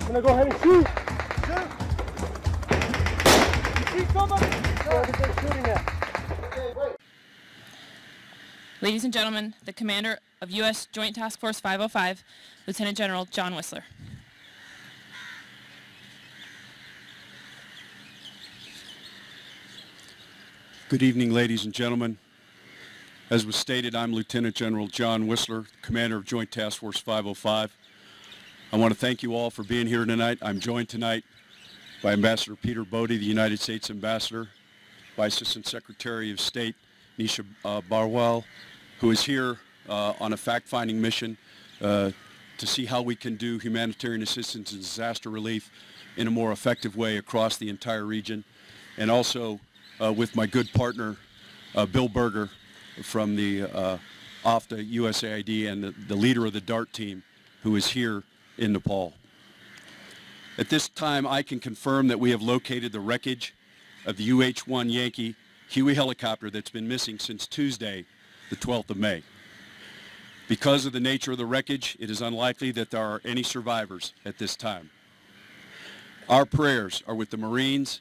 Gonna go ahead and shoot. Shoot. You see somebody? Where are shooting at? Okay, wait. Ladies and gentlemen, the commander of U.S. Joint Task Force 505, Lieutenant General John Wissler. Good evening, ladies and gentlemen. As was stated, I'm Lieutenant General John Wissler, Commander of Joint Task Force 505. I want to thank you all for being here tonight. I'm joined tonight by Ambassador Peter Bodie, the United States Ambassador, by Assistant Secretary of State Nisha Barwal, who is here on a fact-finding mission to see how we can do humanitarian assistance and disaster relief in a more effective way across the entire region, and also with my good partner, Bill Berger from the OFTA USAID and the leader of the DART team, who is here in Nepal. At this time, I can confirm that we have located the wreckage of the UH-1 Yankee Huey helicopter that's been missing since Tuesday, the 12th of May. Because of the nature of the wreckage, it is unlikely that there are any survivors at this time. Our prayers are with the Marines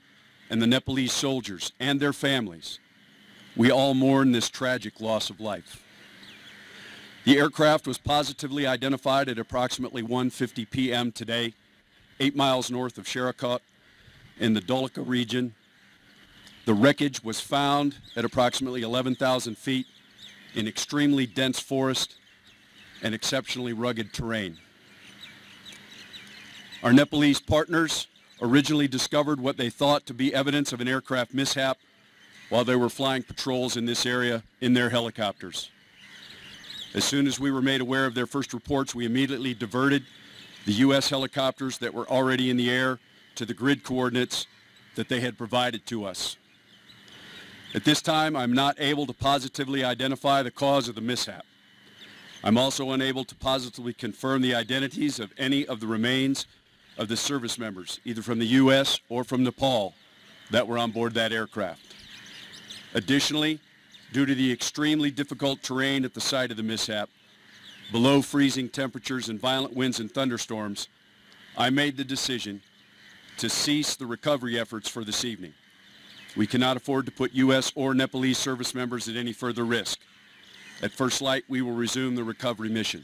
and the Nepalese soldiers and their families. We all mourn this tragic loss of life. The aircraft was positively identified at approximately 1:50 p.m. today, 8 miles north of Sherakot in the Dolika region. The wreckage was found at approximately 11,000 feet in extremely dense forest and exceptionally rugged terrain. Our Nepalese partners originally discovered what they thought to be evidence of an aircraft mishap while they were flying patrols in this area in their helicopters. As soon as we were made aware of their first reports, we immediately diverted the U.S. helicopters that were already in the air to the grid coordinates that they had provided to us. At this time, I'm not able to positively identify the cause of the mishap. I'm also unable to positively confirm the identities of any of the remains of the service members, either from the U.S. or from Nepal, that were on board that aircraft. Additionally, due to the extremely difficult terrain at the site of the mishap, below freezing temperatures and violent winds and thunderstorms, I made the decision to cease the recovery efforts for this evening. We cannot afford to put U.S. or Nepalese service members at any further risk. At first light, we will resume the recovery mission.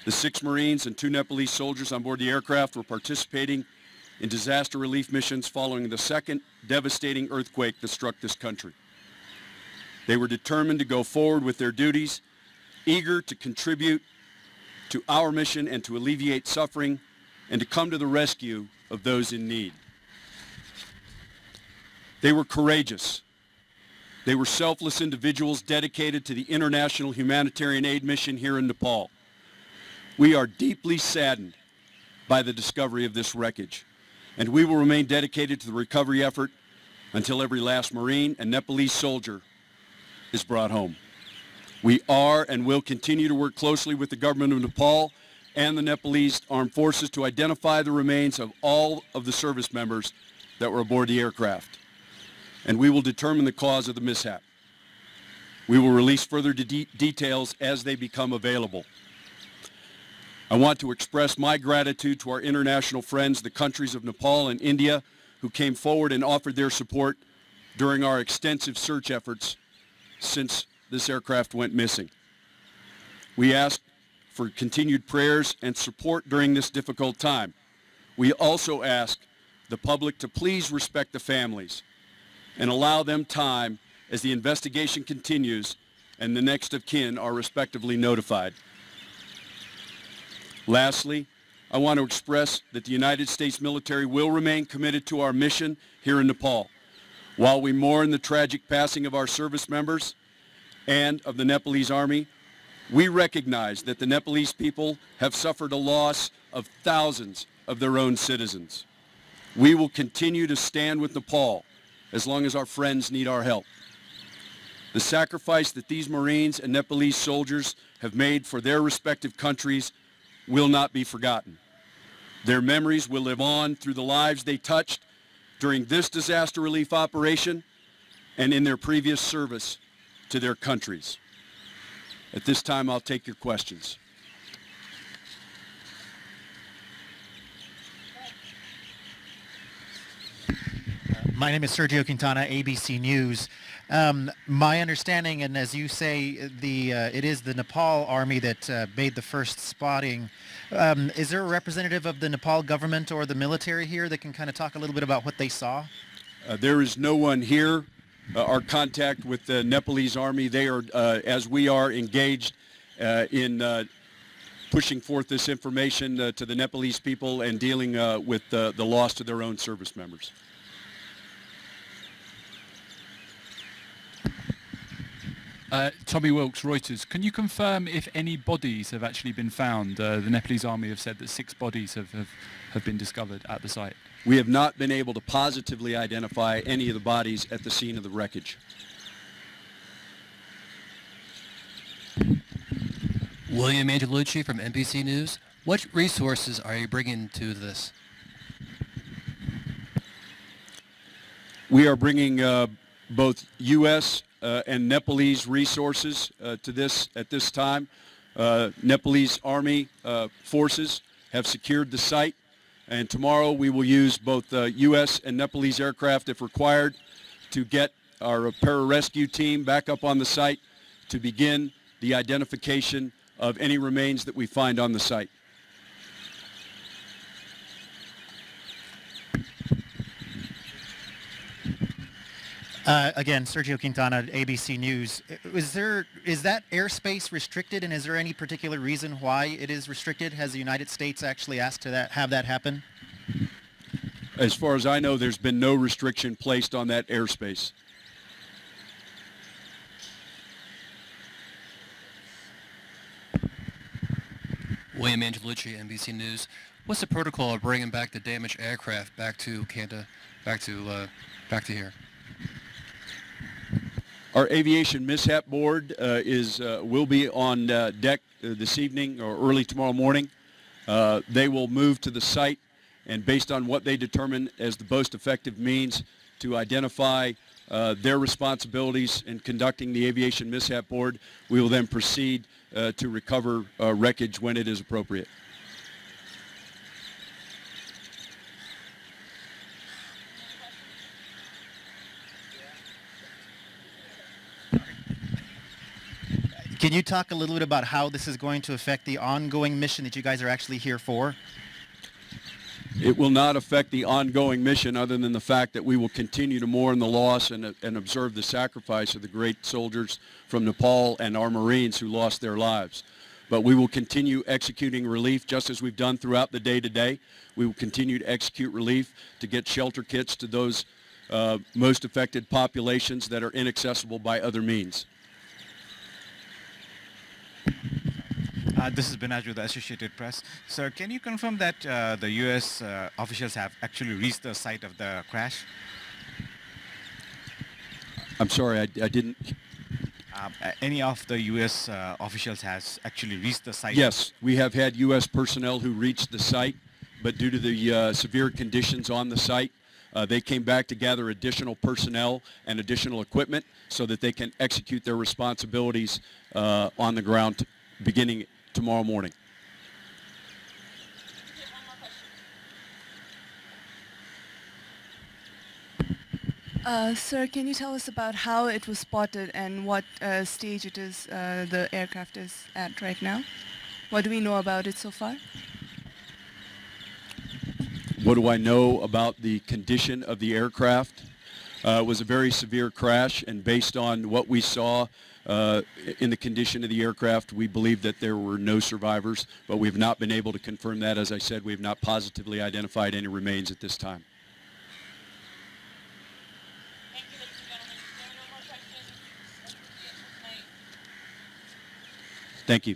The 6 Marines and 2 Nepalese soldiers on board the aircraft were participating in disaster relief missions following the second devastating earthquake that struck this country. They were determined to go forward with their duties, eager to contribute to our mission and to alleviate suffering and to come to the rescue of those in need. They were courageous. They were selfless individuals dedicated to the international humanitarian aid mission here in Nepal. We are deeply saddened by the discovery of this wreckage, and we will remain dedicated to the recovery effort until every last Marine and Nepalese soldier is brought home. We are and will continue to work closely with the government of Nepal and the Nepalese Armed Forces to identify the remains of all of the service members that were aboard the aircraft, and we will determine the cause of the mishap. We will release further details as they become available. I want to express my gratitude to our international friends, the countries of Nepal and India, who came forward and offered their support during our extensive search efforts since this aircraft went missing. We ask for continued prayers and support during this difficult time. We also ask the public to please respect the families and allow them time as the investigation continues and the next of kin are respectively notified. Lastly, I want to express that the United States military will remain committed to our mission here in Nepal. While we mourn the tragic passing of our service members and of the Nepalese Army, we recognize that the Nepalese people have suffered a loss of thousands of their own citizens. We will continue to stand with Nepal as long as our friends need our help. The sacrifice that these Marines and Nepalese soldiers have made for their respective countries will not be forgotten. Their memories will live on through the lives they touched during this disaster relief operation and in their previous service to their countries. At this time, I'll take your questions. My name is Sergio Quintana, ABC News. My understanding, and as you say, it is the Nepal Army that made the first spotting. Is there a representative of the Nepal government or the military here that can kind of talk a little bit about what they saw? There is no one here. Our contact with the Nepalese Army, they are, as we are, engaged in pushing forth this information to the Nepalese people and dealing with the loss to their own service members. Tommy Wilkes, Reuters. Can you confirm if any bodies have actually been found? The Nepalese Army have said that 6 bodies have been discovered at the site. We have not been able to positively identify any of the bodies at the scene of the wreckage. William Angelucci from NBC News. What resources are you bringing to this? We are bringing both U.S. And Nepalese resources to this at this time. Nepalese Army forces have secured the site, and tomorrow we will use both U.S. and Nepalese aircraft if required to get our pararescue team back up on the site to begin the identification of any remains that we find on the site. Again, Sergio Quintana, ABC News. Is that airspace restricted, and is there any particular reason why it is restricted? Has the United States actually asked to have that happen? As far as I know, there's been no restriction placed on that airspace. William Angelucci, NBC News. What's the protocol of bringing back the damaged aircraft back to Canada, back to here? Our aviation mishap board will be on deck this evening or early tomorrow morning. They will move to the site, and based on what they determine as the most effective means to identify their responsibilities in conducting the aviation mishap board, we will then proceed to recover wreckage when it is appropriate. Can you talk a little bit about how this is going to affect the ongoing mission that you guys are actually here for? It will not affect the ongoing mission other than the fact that we will continue to mourn the loss and observe the sacrifice of the great soldiers from Nepal and our Marines who lost their lives. But we will continue executing relief just as we've done throughout the day today. We will continue to execute relief to get shelter kits to those most affected populations that are inaccessible by other means. This is Binaj with the Associated Press. Sir, can you confirm that the U.S. Officials have actually reached the site of the crash? I'm sorry, I didn't... Any of the U.S. Officials has actually reached the site? Yes, we have had U.S. personnel who reached the site, but due to the severe conditions on the site, they came back to gather additional personnel and additional equipment so that they can execute their responsibilities on the ground beginning tomorrow morning. Sir, can you tell us about how it was spotted and what stage it is, the aircraft is at right now? What do we know about it so far? What do I know about the condition of the aircraft? It was a very severe crash, and based on what we saw in the condition of the aircraft, we believe that there were no survivors, but we have not been able to confirm that. As I said, we have not positively identified any remains at this time. Thank you, ladies and gentlemen. If there are no more questions, let's proceed tonight. Thank you.